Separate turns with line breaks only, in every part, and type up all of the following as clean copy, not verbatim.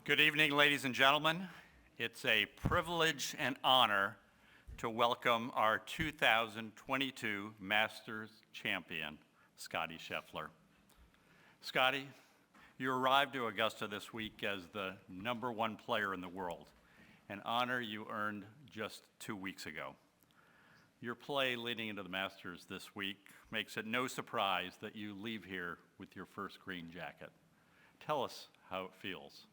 Good evening, ladies and gentlemen. It's a privilege and honor to welcome our 2022 Masters champion, Scottie Scheffler. Scottie, you arrived to Augusta this week as the #1 player in the world, an honor you earned just 2 weeks ago. Your play leading into the Masters this week makes it no surprise that you leave here with your first green jacket. Tell us how it feels.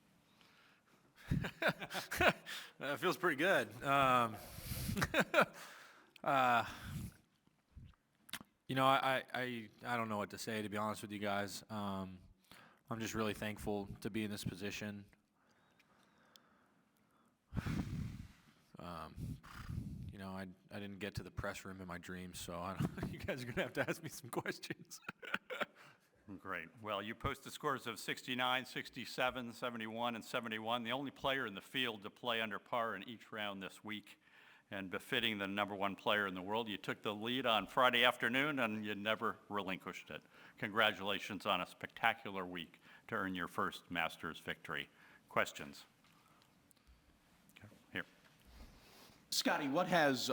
It feels pretty good. I don't know what to say, to be honest with you guys. I'm just really thankful to be in this position. I didn't get to the press room in my dreams, so you guys are going to have to ask me some questions.
Great. Well, you posted scores of 69, 67, 71, and 71, the only player in the field to play under par in each round this week, and befitting the #1 player in the world. You took the lead on Friday afternoon, and you never relinquished it. Congratulations on a spectacular week to earn your first Masters victory. Questions? Okay, here.
Scottie, what has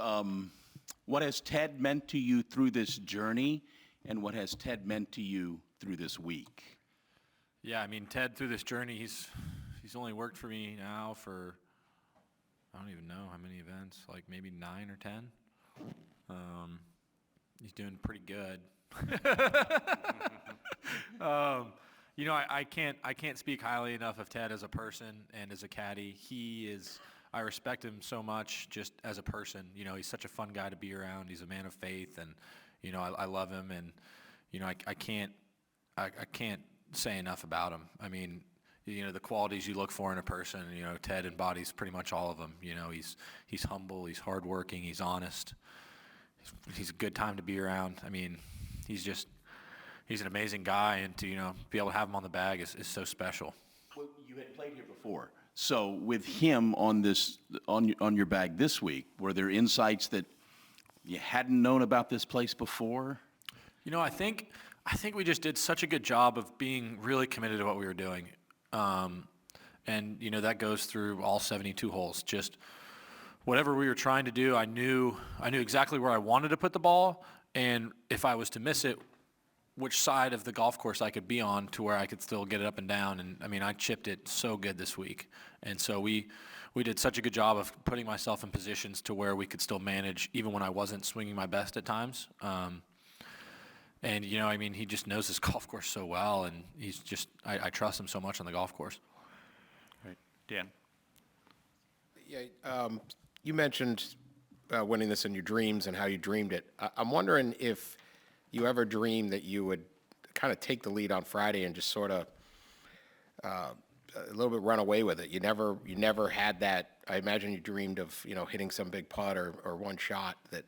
Ted meant to you through this journey, and what has Ted meant to you through this week?
Yeah, I mean, Ted, through this journey, he's only worked for me now for, I don't even know how many events, like maybe 9 or 10. He's doing pretty good. I can't speak highly enough of Ted as a person and as a caddy. I respect him so much just as a person. He's such a fun guy to be around. He's a man of faith, and I love him, and I can't say enough about him. I mean, the qualities you look for in a person, Ted embodies pretty much all of them. He's humble, he's hardworking, he's honest. He's a good time to be around. I mean, he's an amazing guy, and to be able to have him on the bag is so special.
Well, you had played here before, so with him on your bag this week, were there insights that you hadn't known about this place before?
I think we just did such a good job of being really committed to what we were doing. And that goes through all 72 holes. Just whatever we were trying to do, I knew exactly where I wanted to put the ball, and if I was to miss it, which side of the golf course I could be on to where I could still get it up and down. And I mean, I chipped it so good this week. And so we did such a good job of putting myself in positions to where we could still manage even when I wasn't swinging my best at times. And he just knows this golf course so well, and I trust him so much on the golf course.
Right. Dan?
Yeah, you mentioned winning this in your dreams and how you dreamed it. I'm wondering if you ever dreamed that you would kind of take the lead on Friday and just sort of a little bit run away with it. You never had that. I imagine you dreamed of hitting some big putt or one shot that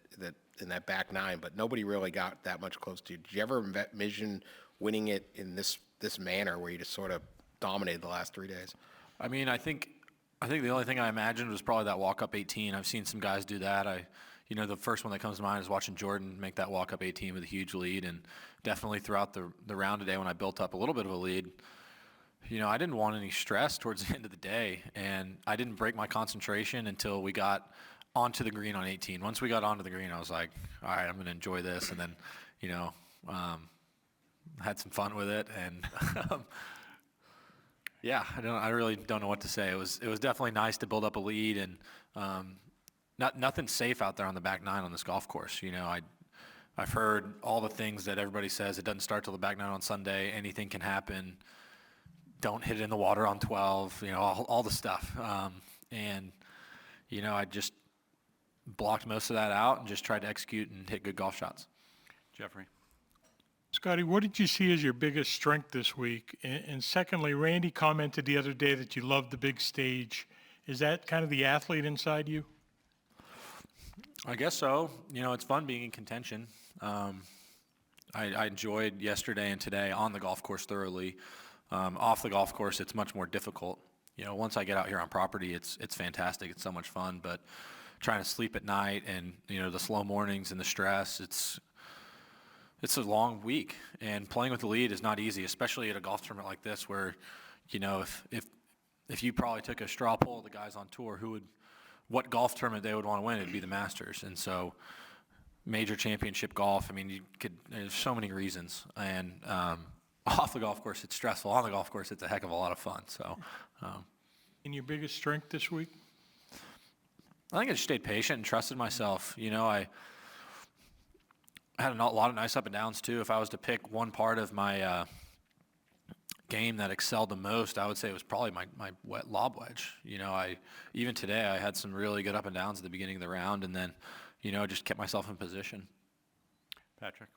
in that back nine, but nobody really got that much close to you. Did you ever envision winning it in this manner where you just sort of dominated the last 3 days?
I mean, I think the only thing I imagined was probably that walk-up 18. I've seen some guys do that. The first one that comes to mind is watching Jordan make that walk-up 18 with a huge lead, and definitely throughout the round today when I built up a little bit of a lead, I didn't want any stress towards the end of the day, and I didn't break my concentration until we got onto the green on 18. Once we got onto the green, I was like, all right, I'm going to enjoy this, and then, had some fun with it, and yeah, I really don't know what to say. It was definitely nice to build up a lead, and nothing's safe out there on the back nine on this golf course. I've heard all the things that everybody says. It doesn't start till the back nine on Sunday. Anything can happen. Don't hit it in the water on 12. All the stuff. I just blocked most of that out and just tried to execute and hit good golf shots.
Jeffrey?
Scottie, what did you see as your biggest strength this week? And secondly, Randy commented the other day that you loved the big stage. Is that kind of the athlete inside you?
I guess so. It's fun being in contention. I enjoyed yesterday and today on the golf course thoroughly. Off the golf course, it's much more difficult. Once I get out here on property, it's fantastic. It's so much fun. But trying to sleep at night and the slow mornings and the stress, it's a long week, and playing with the lead is not easy, especially at a golf tournament like this where if if you probably took a straw poll of the guys on tour, what golf tournament they would want to win, it'd be the Masters. And so major championship golf, I mean, there's so many reasons. And off the golf course, it's stressful. On the golf course, it's a heck of a lot of fun. So
And your biggest strength this week?
I think I just stayed patient and trusted myself. I had a lot of nice up and downs too. If I was to pick one part of my game that excelled the most, I would say it was probably my wet lob wedge. Even today I had some really good up and downs at the beginning of the round, and then I just kept myself in position.
Patrick?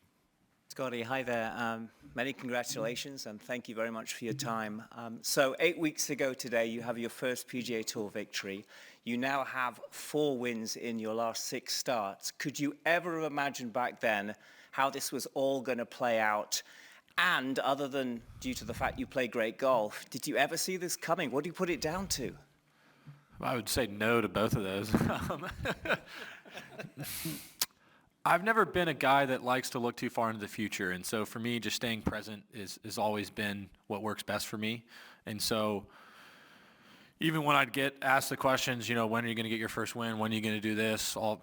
Scottie, hi there. Many congratulations and thank you very much for your time. So 8 weeks ago today, you have your first PGA Tour victory. You now have 4 wins in your last 6 starts. Could you ever have imagined back then how this was all going to play out? And other than due to the fact you play great golf, did you ever see this coming? What do you put it down to?
I would say no to both of those. I've never been a guy that likes to look too far into the future, and so for me, just staying present is always been what works best for me. And so even when I'd get asked the questions, when are you going to get your first win? When are you going to do this? All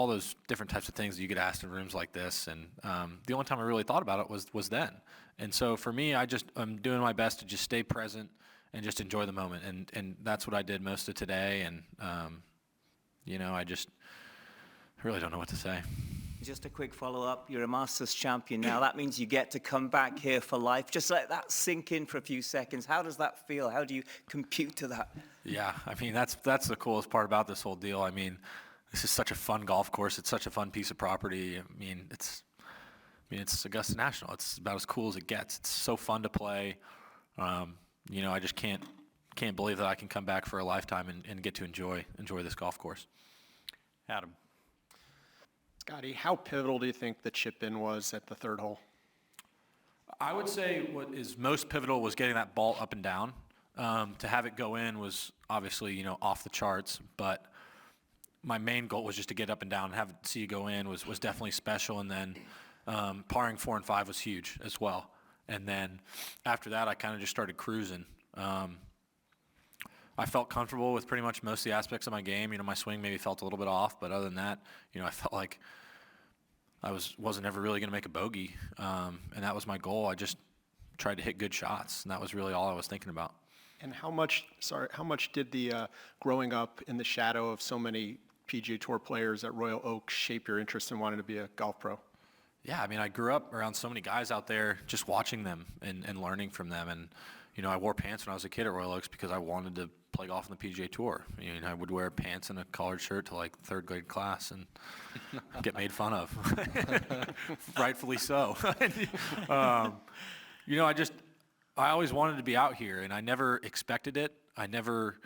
those different types of things that you get asked in rooms like this. And the only time I really thought about it was then. And so for me, I'm doing my best to just stay present and just enjoy the moment. And that's what I did most of today. And, I really don't know what to say.
Just a quick follow-up. You're a Masters champion now. That means you get to come back here for life. Just let that sink in for a few seconds. How does that feel? How do you compute to that?
Yeah, I mean, that's the coolest part about this whole deal. I mean, this is such a fun golf course. It's such a fun piece of property. I mean, it's Augusta National. It's about as cool as it gets. It's so fun to play. I just can't believe that I can come back for a lifetime and get to enjoy this golf course.
Adam?
Scottie, how pivotal do you think the chip-in was at the 3rd hole?
I would say what is most pivotal was getting that ball up and down. To have it go in was obviously, off the charts, but my main goal was just to get up and down and have it see it go in was definitely special. And then parring 4 and 5 was huge as well. And then after that, I kind of just started cruising. I felt comfortable with pretty much most of the aspects of my game. My swing maybe felt a little bit off, but other than that, I felt like I wasn't ever really going to make a bogey, and that was my goal. I just tried to hit good shots, and that was really all I was thinking about.
And how much did the growing up in the shadow of so many PGA Tour players at Royal Oak shape your interest in wanting to be a golf pro?
Yeah, I mean, I grew up around so many guys out there, just watching them and learning from them. And I wore pants when I was a kid at Royal Oaks because I wanted to play golf on the PGA Tour. I would wear pants and a collared shirt to like 3rd grade class and get made fun of, rightfully so. I always wanted to be out here, and I never expected it. I never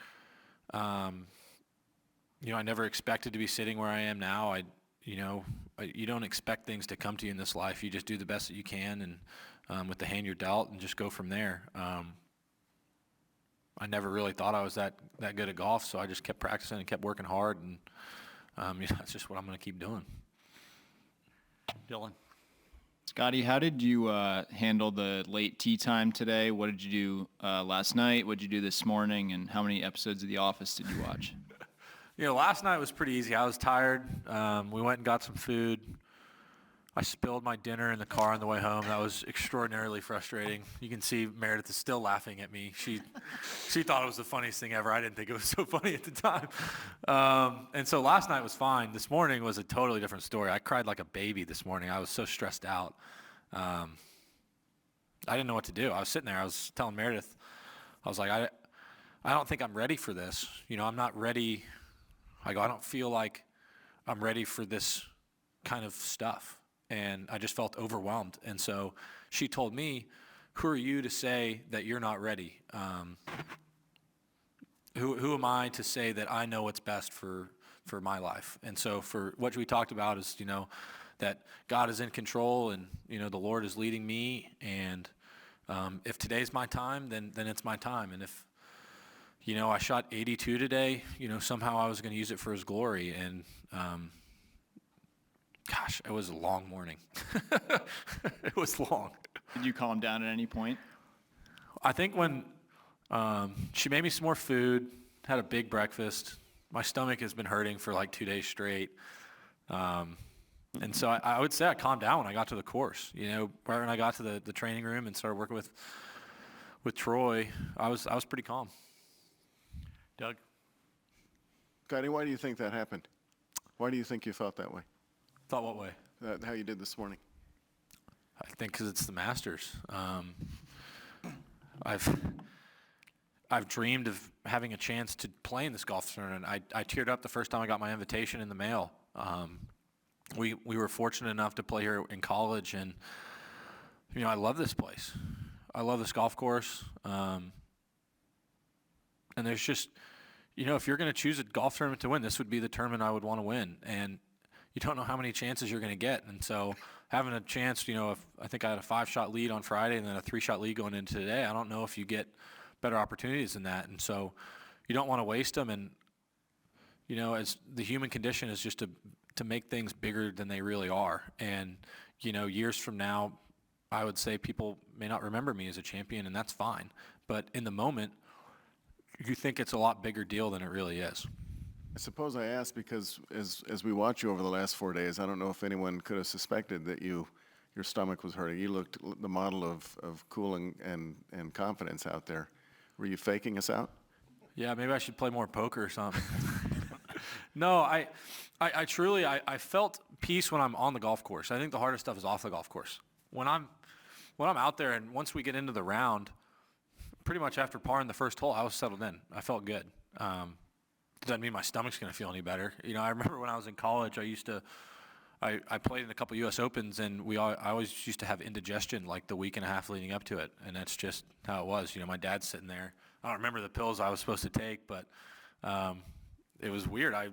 expected to be sitting where I am now. You don't expect things to come to you in this life. You just do the best that you can, and with the hand you're dealt, and just go from there. I never really thought I was that good at golf, so I just kept practicing and kept working hard, and that's just what I'm going to keep doing.
Dylan?
Scottie, how did you handle the late tee time today? What did you do last night? What did you do this morning? And how many episodes of The Office did you watch?
Last night was pretty easy. I was tired. We went and got some food. I spilled my dinner in the car on the way home. That was extraordinarily frustrating. You can see Meredith is still laughing at me. She thought it was the funniest thing ever. I didn't think it was so funny at the time. And so last night was fine. This morning was a totally different story. I cried like a baby this morning. I was so stressed out. I didn't know what to do. I was sitting there. I was telling Meredith, I was like, I don't think I'm ready for this. I'm not ready. I don't feel like I'm ready for this kind of stuff. And I just felt overwhelmed. And so she told me, who are you to say that you're not ready? Who am I to say that I know what's best for my life? And so for what we talked about is, that God is in control and, the Lord is leading me. And if today's my time, then it's my time. And if, I shot 82 today, somehow I was going to use it for His glory. And, gosh, it was a long morning. It was long.
Did you calm down at any point?
I think when She made me some more food, had a big breakfast. My stomach has been hurting for like 2 days straight. And so I would say I calmed down when I got to the course. You know, right when I got to the training room and started working with Troy, I was pretty calm.
Doug?
Scottie, why do you think that happened? Why do you think you thought that way?
Thought what way?
How you did this morning?
I think because it's the Masters. I've dreamed of having a chance to play in this golf tournament. I teared up the first time I got my invitation in the mail. We were fortunate enough to play here in college, and you know, I love this place. I love this golf course. And there's just, you know, if you're going to choose a golf tournament to win, this would be the tournament I would want to win. And you don't know how many chances you're going to get. And so having a chance, you know, if I think I had a 5-shot lead on Friday and then a 3-shot lead going into today, I don't know if you get better opportunities than that. And so you don't want to waste them. And, you know, as the human condition is just to make things bigger than they really are. And, you know, years from now, I would say people may not remember me as a champion, and that's fine. But in the moment, you think it's a lot bigger deal than it really is.
I suppose I asked because as we watch you over the last 4 days, I don't know if anyone could have suspected that your stomach was hurting. You looked the model of cool and confidence out there. Were you faking us out?
Yeah, maybe I should play more poker or something. No, I truly felt peace when I'm on the golf course. I think the hardest stuff is off the golf course. When I'm out there, and once we get into the round, pretty much after par in the first hole, I was settled in. I felt good. Doesn't mean my stomach's going to feel any better. You know, I remember when I was in college, I played in a couple U.S. Opens, and I always used to have indigestion like the week and a half leading up to it, and that's just how it was. You know, my dad's sitting there. I don't remember the pills I was supposed to take, but it was weird. I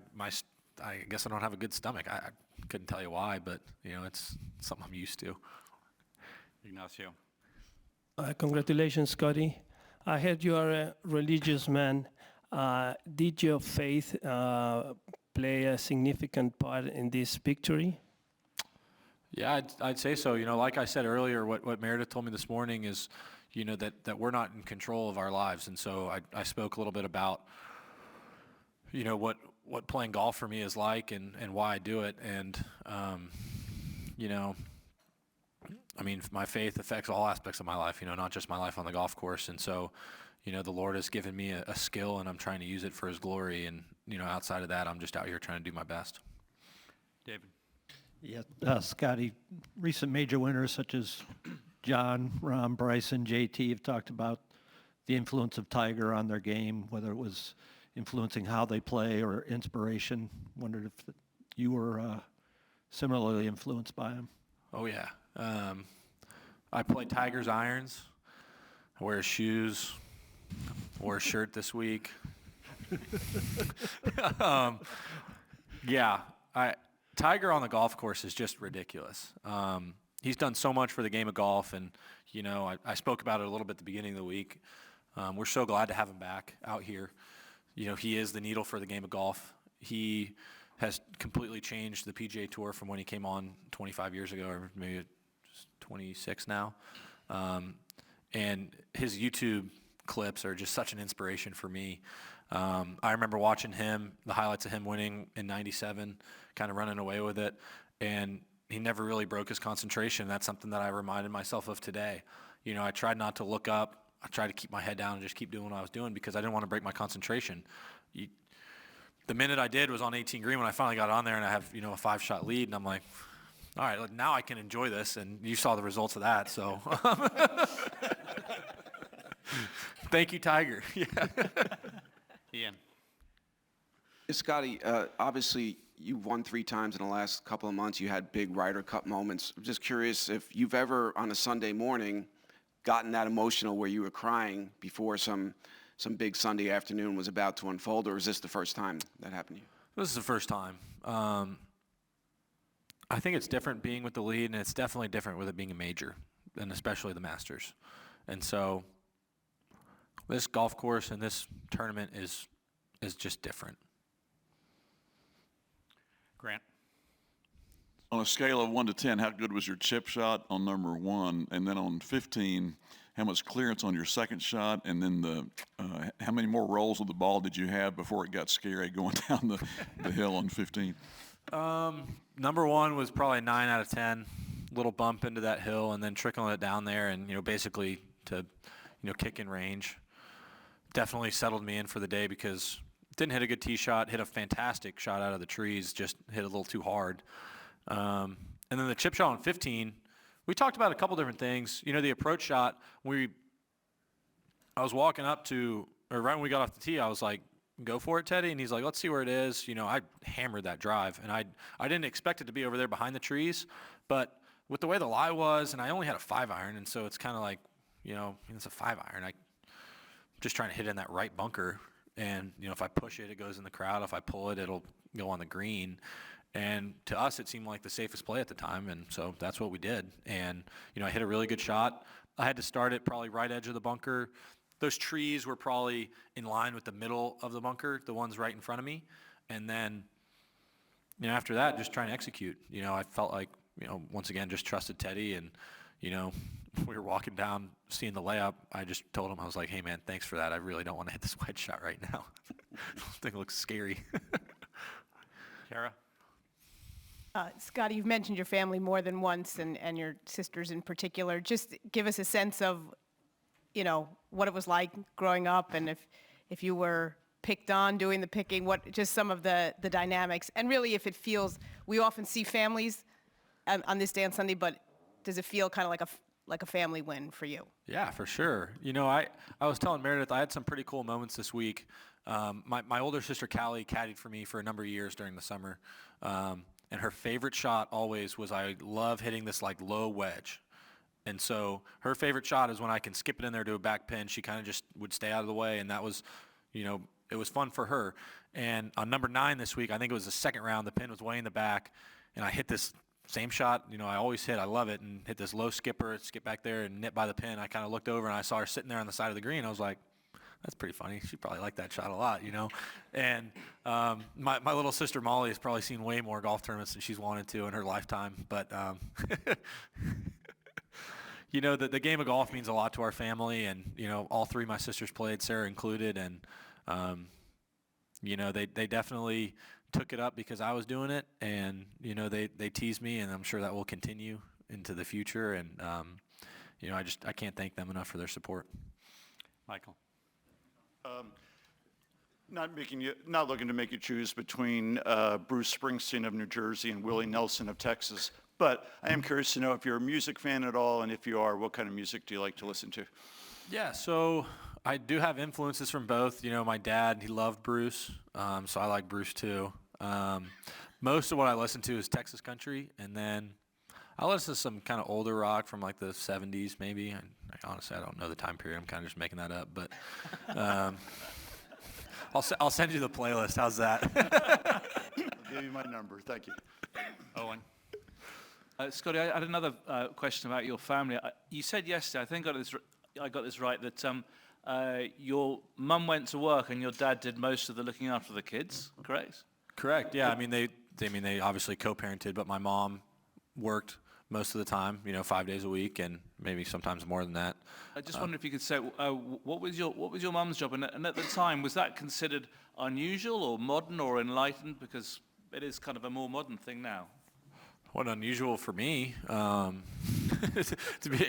guess I don't have a good stomach. I couldn't tell you why, but you know, it's something I'm used to.
Ignacio?
Congratulations, Scottie. I heard you are a religious man. Did your faith play a significant part in this victory?
Yeah, I'd say so. You know, like I said earlier, what Meredith told me this morning is, you know, that we're not in control of our lives. And so I spoke a little bit about, you know, what playing golf for me is like and why I do it. And, you know, I mean, my faith affects all aspects of my life, you know, not just my life on the golf course. And so, you know, the Lord has given me a skill, and I'm trying to use it for his glory. And, you know, outside of that, I'm just out here trying to do my best.
David?
Yeah, Scottie, recent major winners such as John, Rahm, Bryson, JT have talked about the influence of Tiger on their game, whether it was influencing how they play or inspiration. Wondered if you were similarly influenced by him.
Oh, yeah. I play Tiger's irons. I wear his shoes. Wore a shirt this week. Yeah, Tiger on the golf course is just ridiculous. He's done so much for the game of golf, and you know, I spoke about it a little bit at the beginning of the week. We're so glad to have him back out here. You know, he is the needle for the game of golf. He has completely changed the PGA Tour from when he came on 25 years ago, or maybe 26 now. And his YouTube clips are just such an inspiration for me. I remember watching him, the highlights of him winning in '97, kind of running away with it, and he never really broke his concentration. That's something that I reminded myself of today. You know, I tried not to look up. I tried to keep my head down and just keep doing what I was doing because I didn't want to break my concentration. The minute I did was on 18 green when I finally got on there, and I have, you know, a 5-shot lead, and I'm like, all right, now I can enjoy this, and you saw the results of that, so. Thank you, Tiger. Yeah.
Ian?
Scottie, obviously you've won 3 times in the last couple of months. You had big Ryder Cup moments. I'm just curious if you've ever on a Sunday morning gotten that emotional where you were crying before some big Sunday afternoon was about to unfold, or is this the first time that happened to you?
This is the first time. I think it's different being with the lead, and it's definitely different with it being a major, and especially the Masters. And so this golf course and this tournament is just different.
Grant?
On a scale of 1 to 10, how good was your chip shot on number 1? And then on 15, how much clearance on your second shot, and then how many more rolls of the ball did you have before it got scary going down the hill on 15?
Number one was probably 9 out of 10, little bump into that hill, and then trickling it down there, and basically to kick in range. Definitely settled me in for the day because didn't hit a good tee shot, hit a fantastic shot out of the trees, just hit a little too hard. And then the chip shot on 15, we talked about a couple different things. The approach shot, I was walking up to, or right when we got off the tee, I was like, go for it, Teddy. And he's like, let's see where it is. I hammered that drive, and I didn't expect it to be over there behind the trees, but with the way the lie was, and I only had a 5-iron, and so it's kind of like, it's a 5-iron. I'm just trying to hit in that right bunker, and if I push it, it goes in the crowd. If I pull it, it'll go on the green. And to us, it seemed like the safest play at the time, and so that's what we did. And I hit a really good shot. I had to start it probably right edge of the bunker. Those trees were probably in line with the middle of the bunker, the ones right in front of me. And then, after that, just trying to execute. I felt like, once again, just trusted Teddy. And, we were walking down, seeing the layup. I just told him, I was like, hey, man, thanks for that. I really don't want to hit this wedge shot right now. This thing looks scary.
Kara?
Scottie, you've mentioned your family more than once, and your sisters in particular. Just give us a sense of, what it was like growing up, and if you were picked on doing the picking, just some of the dynamics, and really if it feels, we often see families on this day on Sunday, but does it feel kind of like a family win for you?
Yeah, for sure. I was telling Meredith I had some pretty cool moments this week. My older sister Callie caddied for me for a number of years during the summer, and her favorite shot always was, I love hitting this like low wedge. And so her favorite shot is when I can skip it in there to a back pin. She kind of just would stay out of the way, and that was, it was fun for her. And on number 9 this week, I think it was the second round, the pin was way in the back, and I hit this same shot, I always hit, I love it, and hit this low skipper, skip back there and nip by the pin. I kind of looked over and I saw her sitting there on the side of the green. I was like, that's pretty funny. She probably liked that shot a lot, And my little sister Molly has probably seen way more golf tournaments than she's wanted to in her lifetime. But, the game of golf means a lot to our family. And, all 3 of my sisters played, Sarah included. And, they definitely took it up because I was doing it. And, they teased me, and I'm sure that will continue into the future. And, I can't thank them enough for their support.
Michael?
Not looking to make you choose between Bruce Springsteen of New Jersey and Willie Nelson of Texas, but I am curious to know if you're a music fan at all, and if you are, what kind of music do you like to listen to?
Yeah, so I do have influences from both. My dad, he loved Bruce, so I like Bruce too. Most of what I listen to is Texas country, and then I listen to some kind of older rock from like the 70s maybe. Honestly, I don't know the time period. I'm kind of just making that up, but I'll send you the playlist. How's that?
I'll give you my number. Thank you.
Owen?
Scottie, I had another question about your family. You said yesterday, I think I got this right, that your mum went to work and your dad did most of the looking after the kids, correct?
Correct. Yeah. They obviously co-parented, but my mom worked most of the time, 5 days a week, and maybe sometimes more than that.
I just wonder if you could say, what was your mum's job? And at the time, was that considered unusual or modern or enlightened? Because it is kind of a more modern thing now.
What unusual for me, to be,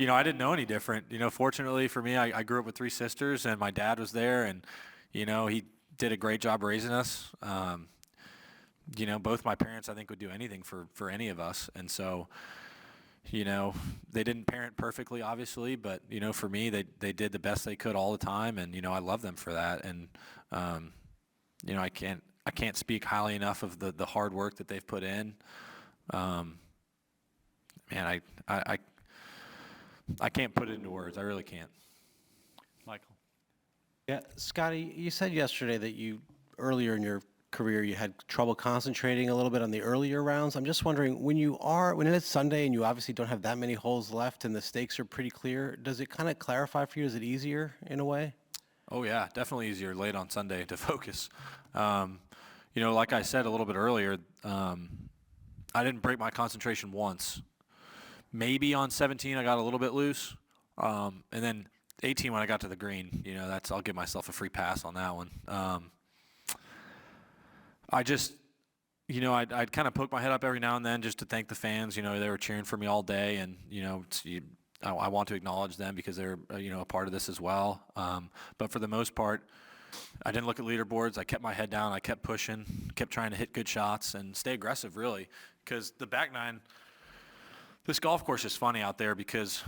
I didn't know any different. Fortunately for me, I grew up with 3 sisters, and my dad was there, and, he did a great job raising us. Both my parents, I think, would do anything for any of us. And so, they didn't parent perfectly, obviously, but, for me, they did the best they could all the time. And, I love them for that. And, I can't speak highly enough of the hard work that they've put in. Man, I can't put it into words. I really can't.
Michael?
Yeah, Scottie, you said yesterday that earlier in your career, you had trouble concentrating a little bit on the earlier rounds. I'm just wondering, when it is Sunday and you obviously don't have that many holes left and the stakes are pretty clear, does it kind of clarify for you? Is it easier in a way?
Oh yeah, definitely easier late on Sunday to focus. Like I said a little bit earlier, I didn't break my concentration once. Maybe on 17 I got a little bit loose. And then 18 when I got to the green, I'll give myself a free pass on that one. I just, I'd kind of poke my head up every now and then just to thank the fans. They were cheering for me all day, and I want to acknowledge them because they're a part of this as well. But for the most part, I didn't look at leaderboards. I kept my head down. I kept pushing, kept trying to hit good shots and stay aggressive, really, because the back nine. This golf course is funny out there because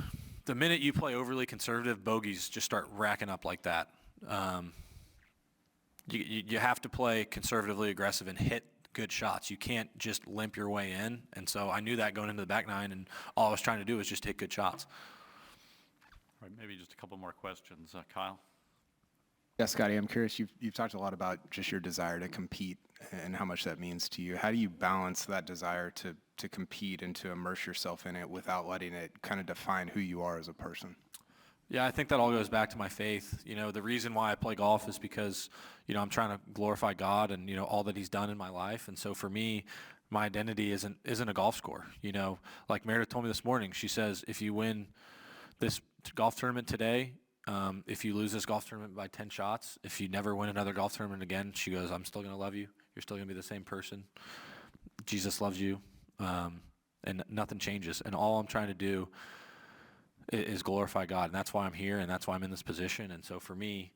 the minute you play overly conservative, bogeys just start racking up like that. You have to play conservatively aggressive and hit good shots. You can't just limp your way in. And so I knew that going into the back nine, and all I was trying to do was just hit good shots.
All right, maybe just a couple more questions. Kyle?
Yeah, Scottie, I'm curious, you've talked a lot about just your desire to compete and how much that means to you. How do you balance that desire to compete and to immerse yourself in it without letting it kind of define who you are as a person?
Yeah, I think that all goes back to my faith. The reason why I play golf is because, I'm trying to glorify God and, all that he's done in my life. And so for me, my identity isn't a golf score. Like Meredith told me this morning, she says, if you win this golf tournament today, if you lose this golf tournament by 10 shots, if you never win another golf tournament again, she goes, I'm still going to love you. You're still going to be the same person. Jesus loves you. And nothing changes. And all I'm trying to do is glorify God. And that's why I'm here, and that's why I'm in this position. And so for me,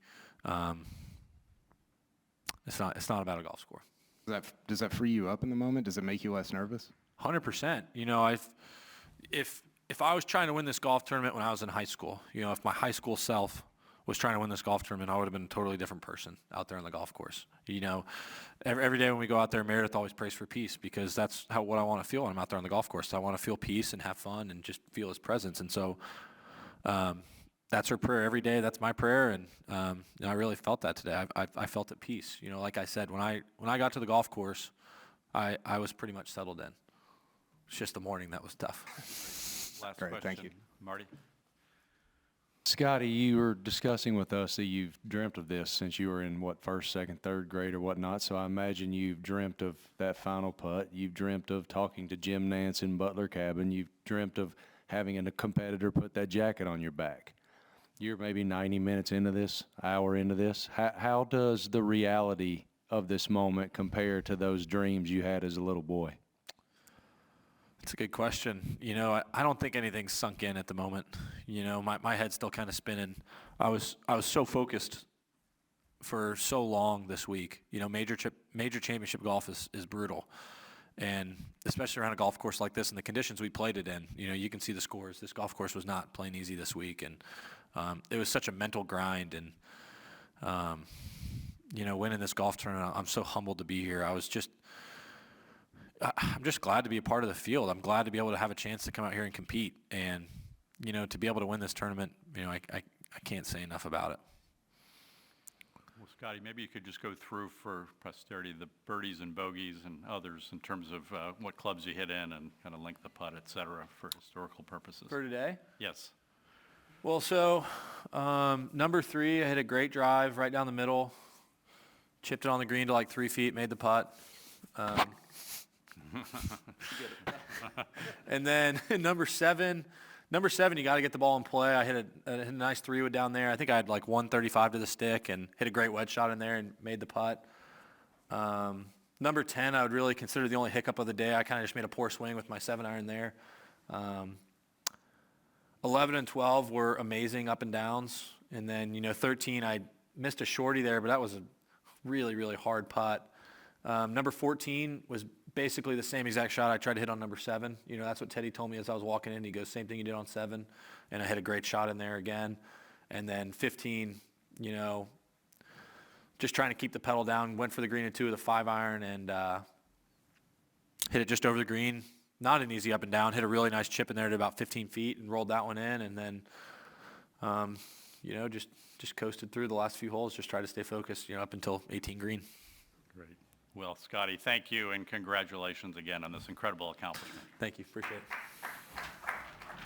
it's not about a golf score.
Does that free you up in the moment? Does it make you less nervous?
100%. If I was trying to win this golf tournament when I was in high school, if my high school self was trying to win this golf tournament, I would have been a totally different person out there on the golf course. Every day when we go out there, Meredith always prays for peace because that's what I want to feel when I'm out there on the golf course. I want to feel peace and have fun and just feel his presence. And so that's her prayer every day. That's my prayer. And I really felt that today. I felt at peace. Like I said, when I got to the golf course, I was pretty much settled in. It's just the morning that was tough.
Last
Great,
question.
thank you.
Marty?
Scottie, you were discussing with us that you've dreamt of this since you were in, first, second, third grade or whatnot. So I imagine you've dreamt of that final putt. You've dreamt of talking to Jim Nance in Butler Cabin. You've dreamt of having a competitor put that jacket on your back. You're maybe 90 minutes into this, hour into this. How does the reality of this moment compare to those dreams you had as a little boy?
That's a good question. I don't think anything's sunk in at the moment. My head's still kind of spinning. I was so focused for so long this week. Major championship golf is brutal. And especially around a golf course like this and the conditions we played it in, you can see the scores. This golf course was not playing easy this week. And it was such a mental grind. And, winning this golf tournament, I'm so humbled to be here. I'm just glad to be a part of the field. I'm glad to be able to have a chance to come out here and compete. And, to be able to win this tournament, I can't say enough about it.
Well, Scottie, maybe you could just go through for posterity the birdies and bogeys and others in terms of what clubs you hit in and kind of length of putt, et cetera, for historical purposes.
For today?
Yes.
Well, so number 3, I hit a great drive right down the middle, chipped it on the green to like 3 feet, made the putt. And then number 7, you got to get the ball in play. I hit a nice 3-wood down there. I think I had like 135 to the stick and hit a great wedge shot in there and made the putt. Number 10, I would really consider the only hiccup of the day. I kind of just made a poor swing with my 7-iron there. 11 and 12 were amazing up and downs. And then, 13, I missed a shorty there, but that was a really, really hard putt. Number 14 was basically the same exact shot I tried to hit on number 7. That's what Teddy told me as I was walking in. He goes, same thing you did on 7. And I hit a great shot in there again. And then 15, just trying to keep the pedal down, went for the green and 2 with a 5-iron and hit it just over the green. Not an easy up and down. Hit a really nice chip in there at about 15 feet and rolled that one in. And then, just coasted through the last few holes, just try to stay focused, up until 18 green.
Great. Well, Scottie, thank you and congratulations again on this incredible accomplishment.
Thank you. Appreciate it.